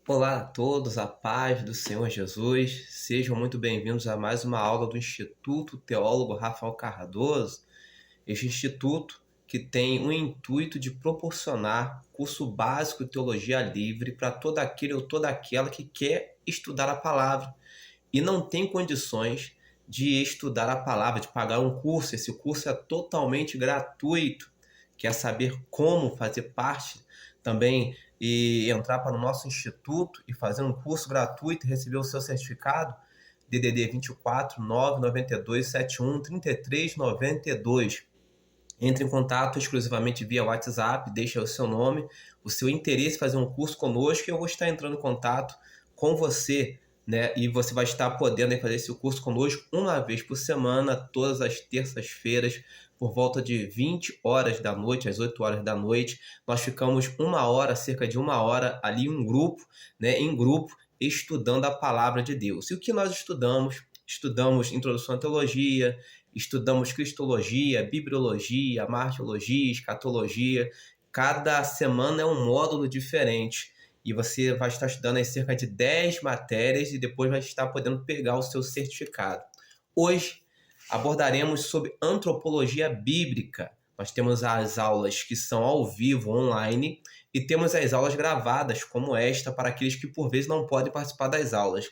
Olá a todos, a paz do Senhor Jesus. Sejam muito bem-vindos a mais uma aula do Instituto Teólogo Rafael Cardoso. Este instituto que tem o intuito de proporcionar curso básico de teologia livre para todo aquele ou toda aquela que quer estudar a palavra e não tem condições de estudar a palavra, de pagar um curso. Esse curso é totalmente gratuito. Quer saber como fazer parte também e entrar para o nosso instituto e fazer um curso gratuito e receber o seu certificado? DDD 24 992 71 33 92. Entre em contato exclusivamente via WhatsApp, deixa o seu nome, o seu interesse em fazer um curso conosco e eu vou estar entrando em contato com você, né? E você vai estar podendo fazer esse curso conosco uma vez por semana, todas as terças-feiras, por volta de 20 horas da noite, às 8 horas da noite. Nós ficamos uma hora, cerca de uma hora, ali em grupo, né? Em grupo, estudando a palavra de Deus. E o que nós estudamos? Estudamos Introdução à Teologia, estudamos Cristologia, Bibliologia, Martiologia, Escatologia. Cada semana é um módulo diferente. E você vai estar estudando aí cerca de 10 matérias e depois vai estar podendo pegar o seu certificado. Hoje abordaremos sobre antropologia bíblica. Nós temos as aulas que são ao vivo, online, e temos as aulas gravadas, como esta, para aqueles que por vezes não podem participar das aulas.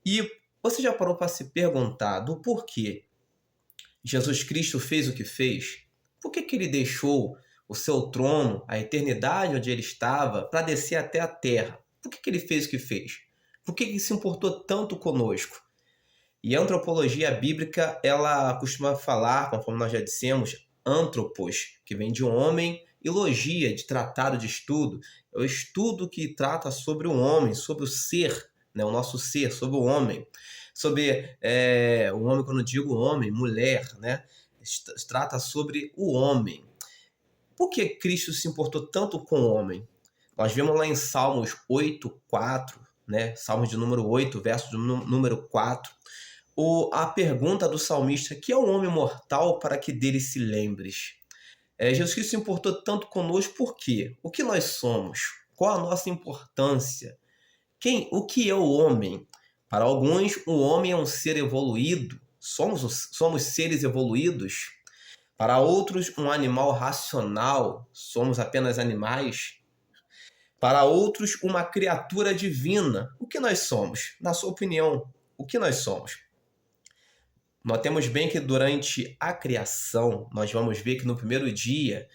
E você já parou para se perguntar do porquê Jesus Cristo fez o que fez? Por que ele deixou o seu trono, a eternidade onde ele estava, para descer até a terra? Por que ele fez o que fez? Por que ele se importou tanto conosco? E a antropologia bíblica, ela costuma falar, conforme nós já dissemos, antropos, que vem de um homem, e logia, de tratado de estudo. É o estudo que trata sobre o homem, sobre o ser, né? O nosso ser, sobre o homem. Sobre o homem, quando eu digo homem, mulher, né? Trata sobre o homem. Por que Cristo se importou tanto com o homem? Nós vemos lá em Salmos 8:4, né? Salmos de número 8, verso de número 4, a pergunta do salmista: que é o homem mortal para que dele se lembres? Jesus Cristo se importou tanto conosco por quê? O que nós somos? Qual a nossa importância? O que é o homem? Para alguns, o homem é um ser evoluído. Somos seres evoluídos. Para outros, um animal racional. Somos apenas animais. Para outros, uma criatura divina. O que nós somos? Na sua opinião, o que nós somos? Notemos bem que durante a criação, nós vamos ver que no primeiro dia,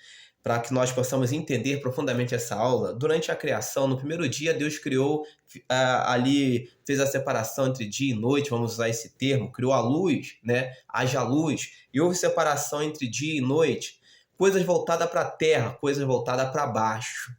para que nós possamos entender profundamente essa aula, durante a criação, no primeiro dia, Deus criou ali, fez a separação entre dia e noite, vamos usar esse termo, criou a luz, né? Haja luz, e houve separação entre dia e noite, coisas voltadas para a terra, coisas voltadas para baixo,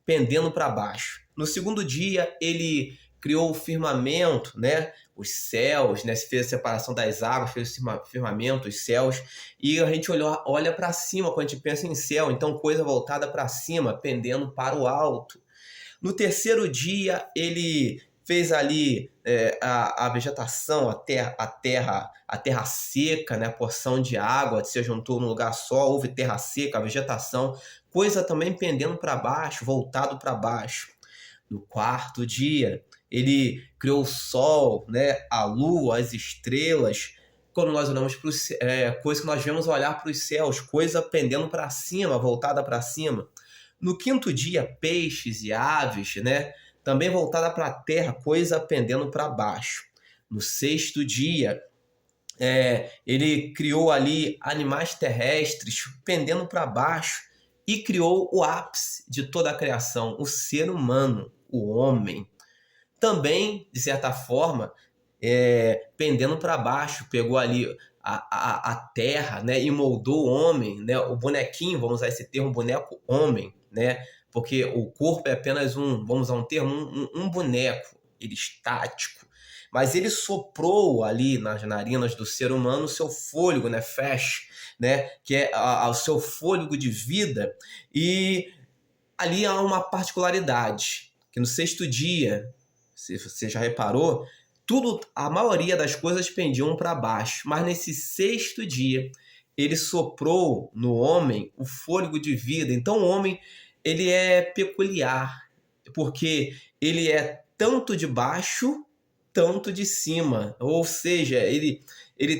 pendendo para baixo. No segundo dia, ele criou o firmamento, né? Os céus, né? Fez a separação das águas, fez o firmamento, os céus, e a gente olha para cima quando a gente pensa em céu, então coisa voltada para cima, pendendo para o alto. No terceiro dia, ele fez ali a vegetação, a terra seca, né? A porção de água se juntou num lugar só, houve terra seca, a vegetação, coisa também pendendo para baixo, voltado para baixo. No quarto dia, ele criou o sol, né? A lua, as estrelas. Quando nós olhamos para coisa que nós vemos olhar para os céus, coisa pendendo para cima, voltada para cima. No quinto dia, peixes e aves, né? Também voltada para a terra, coisa pendendo para baixo. No sexto dia, ele criou ali animais terrestres pendendo para baixo e criou o ápice de toda a criação, o ser humano, o homem. Também, de certa forma, pendendo para baixo, pegou ali a terra, né, e moldou o homem, né, o bonequinho, vamos usar esse termo, boneco homem, né, porque o corpo é apenas vamos usar um termo, um boneco, ele estático, mas ele soprou ali nas narinas do ser humano o seu fôlego, né, fesh, né, que é o seu fôlego de vida, e ali há uma particularidade, que no sexto dia, se você já reparou, a maioria das coisas pendiam para baixo, mas nesse sexto dia, ele soprou no homem o fôlego de vida. Então o homem, ele é peculiar, porque ele é tanto de baixo, tanto de cima. Ou seja, ele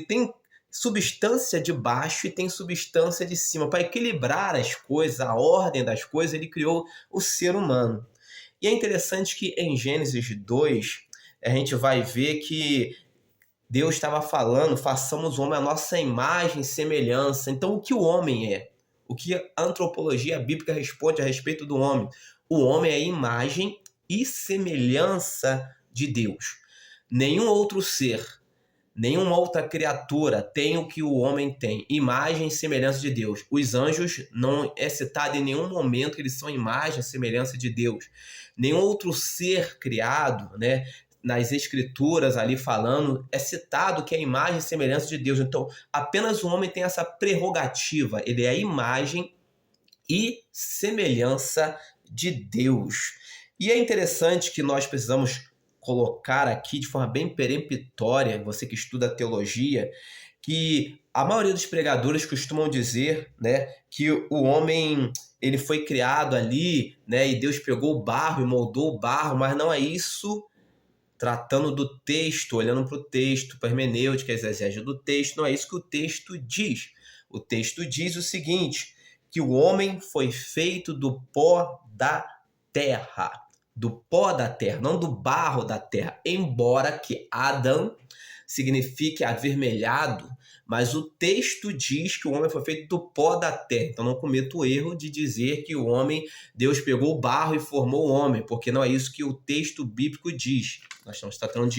tem substância de baixo e tem substância de cima. Para equilibrar as coisas, a ordem das coisas, ele criou o ser humano. E é interessante que em Gênesis 2, a gente vai ver que Deus estava falando, façamos o homem à nossa imagem e semelhança. Então, o que o homem é? O que a antropologia bíblica responde a respeito do homem? O homem é a imagem e semelhança de Deus. Nenhum outro ser, nenhuma outra criatura tem o que o homem tem, imagem e semelhança de Deus. Os anjos não é citado em nenhum momento que eles são imagem e semelhança de Deus. Nenhum outro ser criado, né, nas escrituras ali falando, é citado que é a imagem e semelhança de Deus. Então, apenas o homem tem essa prerrogativa, ele é a imagem e semelhança de Deus. E é interessante que nós precisamos colocar aqui de forma bem peremptória, você que estuda teologia, que a maioria dos pregadores costumam dizer, né, que o homem ele foi criado ali, né, e Deus pegou o barro e moldou o barro, mas não é isso. Tratando do texto, olhando para o texto, para a hermenêutica, a exegese do texto, não é isso que o texto diz. O texto diz o seguinte, que o homem foi feito do pó da terra, não do barro da terra, embora que Adão signifique avermelhado, mas o texto diz que o homem foi feito do pó da terra. Então não cometa o erro de dizer que o homem, Deus pegou o barro e formou o homem, porque não é isso que o texto bíblico diz. Nós estamos tratando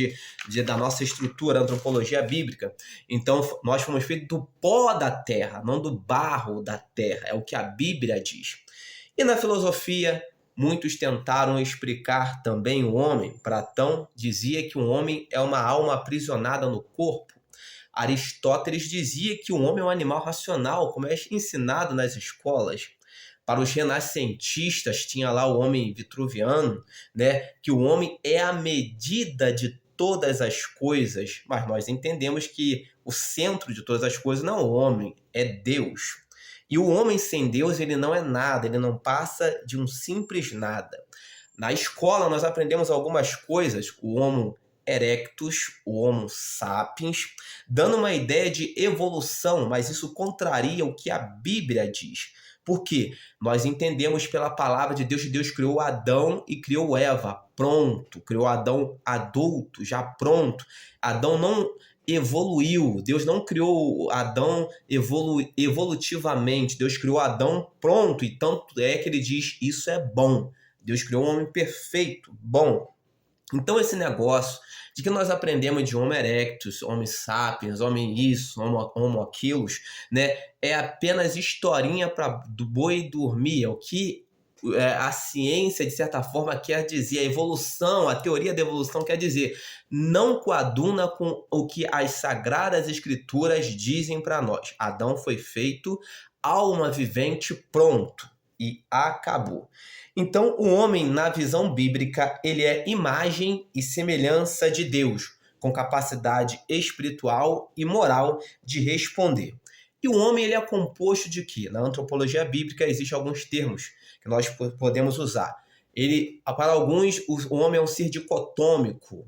da nossa estrutura, antropologia bíblica. Então nós fomos feitos do pó da terra, não do barro da terra. É o que a Bíblia diz. E na filosofia, muitos tentaram explicar também o homem. Platão dizia que o homem é uma alma aprisionada no corpo. Aristóteles dizia que o homem é um animal racional, como é ensinado nas escolas. Para os renascentistas, tinha lá o homem vitruviano, né, que o homem é a medida de todas as coisas, mas nós entendemos que o centro de todas as coisas não é o homem, é Deus. E o homem sem Deus, ele não é nada, ele não passa de um simples nada. Na escola, nós aprendemos algumas coisas, o Homo erectus, o Homo sapiens, dando uma ideia de evolução, mas isso contraria o que a Bíblia diz. Por quê? Nós entendemos pela palavra de Deus que Deus criou Adão e criou Eva, pronto. Criou Adão adulto, já pronto. Adão não evoluiu, Deus não criou Adão evolutivamente, Deus criou Adão pronto, e tanto é que ele diz, isso é bom. Deus criou um homem perfeito, bom. Então esse negócio de que nós aprendemos de Homo erectus, Homo sapiens, homem isso, homo aquilos, né, é apenas historinha para do boi dormir, é o que a ciência, de certa forma, quer dizer, a evolução, a teoria da evolução quer dizer, não coaduna com o que as sagradas escrituras dizem para nós. Adão foi feito alma vivente, pronto, e acabou. Então, o homem, na visão bíblica, ele é imagem e semelhança de Deus, com capacidade espiritual e moral de responder. E o homem ele é composto de quê? Na antropologia bíblica existem alguns termos que nós podemos usar. Para alguns, o homem é um ser dicotômico.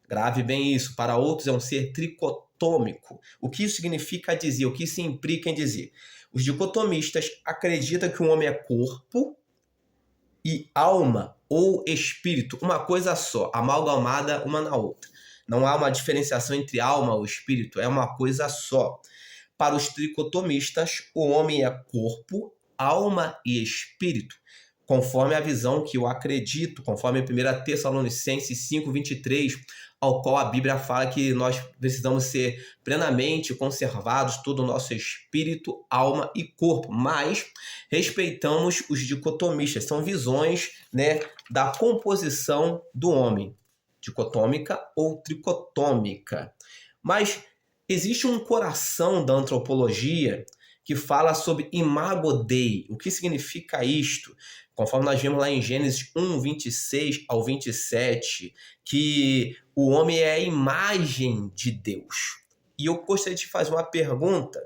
Grave bem isso. Para outros, é um ser tricotômico. O que isso significa dizer? O que isso implica em dizer? Os dicotomistas acreditam que o homem é corpo e alma ou espírito, uma coisa só, amalgamada uma na outra. Não há uma diferenciação entre alma ou espírito, é uma coisa só. Para os tricotomistas, o homem é corpo, alma e espírito, conforme a visão que eu acredito, conforme 1 Tessalonicenses 5:23, ao qual a Bíblia fala que nós precisamos ser plenamente conservados, todo o nosso espírito, alma e corpo, mas respeitamos os dicotomistas, são visões, né, da composição do homem, dicotômica ou tricotômica. Mas existe um coração da antropologia que fala sobre imago Dei. O que significa isto? Conforme nós vemos lá em Gênesis 1:26 ao 27, que o homem é a imagem de Deus. E eu gostaria de fazer uma pergunta.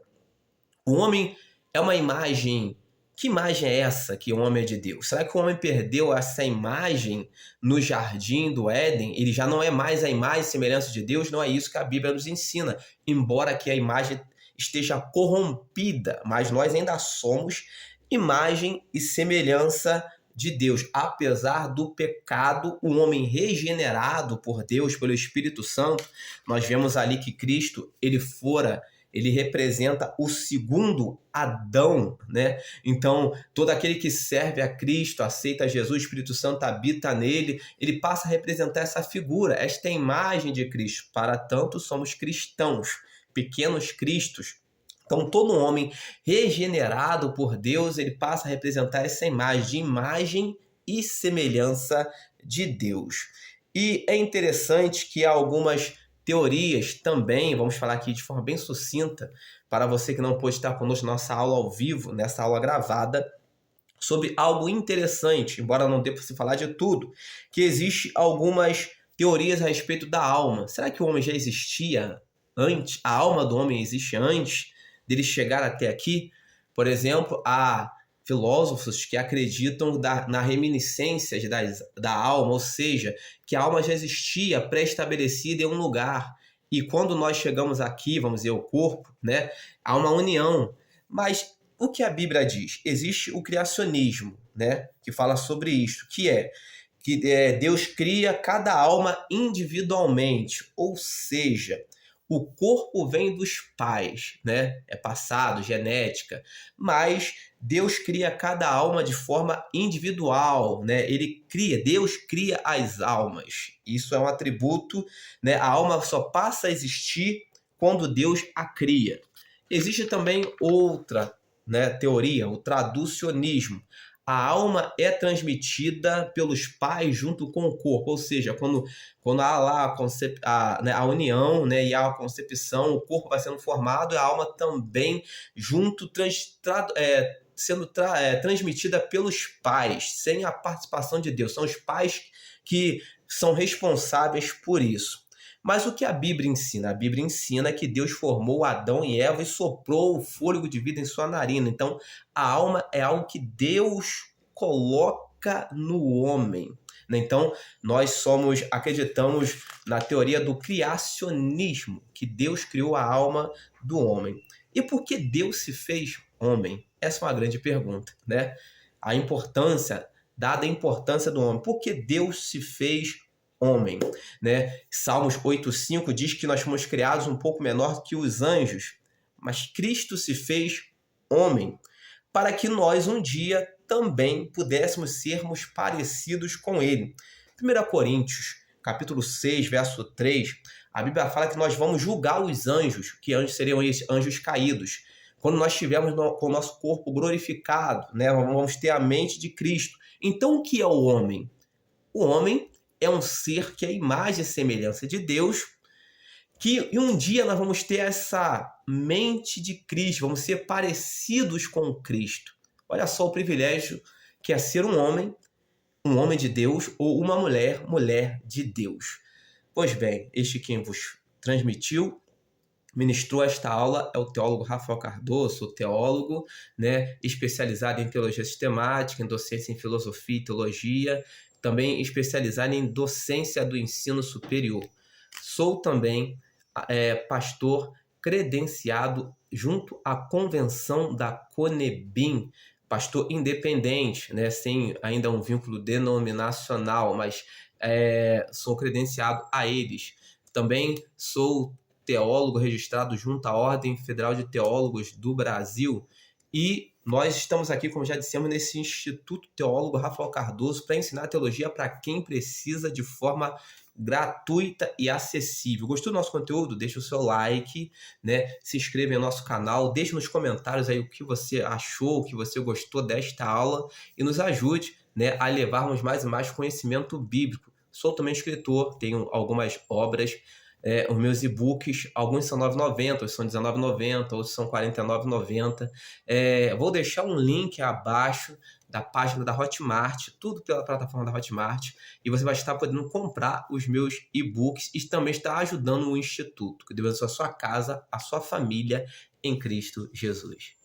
O homem é uma imagem que imagem é essa que o homem é de Deus? Será que o homem perdeu essa imagem no jardim do Éden? Ele já não é mais a imagem e semelhança de Deus? Não é isso que a Bíblia nos ensina. Embora que a imagem esteja corrompida, mas nós ainda somos imagem e semelhança de Deus. Apesar do pecado, o homem regenerado por Deus, pelo Espírito Santo, nós vemos ali que Cristo, ele representa o segundo Adão, né? Então, todo aquele que serve a Cristo, aceita Jesus, o Espírito Santo habita nele, ele passa a representar essa figura, esta imagem de Cristo. Para tanto, somos cristãos, pequenos cristos. Então, todo homem regenerado por Deus, ele passa a representar essa imagem e semelhança de Deus. E é interessante que há algumas teorias também, vamos falar aqui de forma bem sucinta, para você que não pôde estar conosco na nossa aula ao vivo, nessa aula gravada, sobre algo interessante, embora não dê para se falar de tudo, que existe algumas teorias a respeito da alma. Será que o homem já existia antes? A alma do homem existe antes dele chegar até aqui? Por exemplo, há filósofos que acreditam na reminiscência da alma, ou seja, que a alma já existia pré-estabelecida em um lugar. E quando nós chegamos aqui, vamos dizer, o corpo, né, há uma união. Mas o que a Bíblia diz? Existe o criacionismo, né, que fala sobre isso, que Deus cria cada alma individualmente, ou seja, o corpo vem dos pais, né? É passado, genética, mas Deus cria cada alma de forma individual, né? Deus cria as almas. Isso é um atributo, né? A alma só passa a existir quando Deus a cria. Existe também outra, né, teoria, o traducionismo. A alma é transmitida pelos pais junto com o corpo, ou seja, quando há lá a união, né, e há a concepção, o corpo vai sendo formado e a alma também junto sendo transmitida pelos pais, sem a participação de Deus. São os pais que são responsáveis por isso. Mas o que a Bíblia ensina? A Bíblia ensina que Deus formou Adão e Eva e soprou o fôlego de vida em sua narina. Então, a alma é algo que Deus coloca no homem. Então, nós acreditamos na teoria do criacionismo, que Deus criou a alma do homem. E por que Deus se fez homem? Essa é uma grande pergunta, né? Dada a importância do homem. Por que Deus se fez homem, né? Salmos 8:5 diz que nós fomos criados um pouco menor que os anjos, mas Cristo se fez homem para que nós um dia também pudéssemos sermos parecidos com ele. 1 Coríntios, capítulo 6, verso 3, a Bíblia fala que nós vamos julgar os anjos, que anjos seriam esses anjos caídos. Quando nós estivermos com o nosso corpo glorificado, né? Vamos ter a mente de Cristo. Então, o que é o homem? O homem é um ser que é a imagem e semelhança de Deus, e um dia nós vamos ter essa mente de Cristo, vamos ser parecidos com Cristo. Olha só o privilégio que é ser um homem de Deus, ou uma mulher, mulher de Deus. Pois bem, este quem vos transmitiu, ministrou esta aula é o teólogo Rafael Cardoso, teólogo, né, especializado em teologia sistemática, em docência em filosofia e teologia, também especializado em docência do ensino superior. Sou também pastor credenciado junto à convenção da Conebim, pastor independente, né, sem ainda um vínculo denominacional, mas sou credenciado a eles. Também sou teólogo registrado junto à Ordem Federal de Teólogos do Brasil e nós estamos aqui, como já dissemos, nesse Instituto Teólogo Rafael Cardoso para ensinar teologia para quem precisa de forma gratuita e acessível. Gostou do nosso conteúdo? Deixa o seu like, né? Se inscreva no nosso canal, deixe nos comentários aí o que você achou, o que você gostou desta aula e nos ajude, né, a levarmos mais e mais conhecimento bíblico. Sou também escritor, tenho algumas obras, os meus e-books, alguns são R$ 9,90, outros são R$19,90, outros são R$ 49,90. Vou deixar um link abaixo da página da Hotmart, tudo pela plataforma da Hotmart, e você vai estar podendo comprar os meus e-books e também estar ajudando o Instituto, que Deus abençoe a sua casa, a sua família em Cristo Jesus.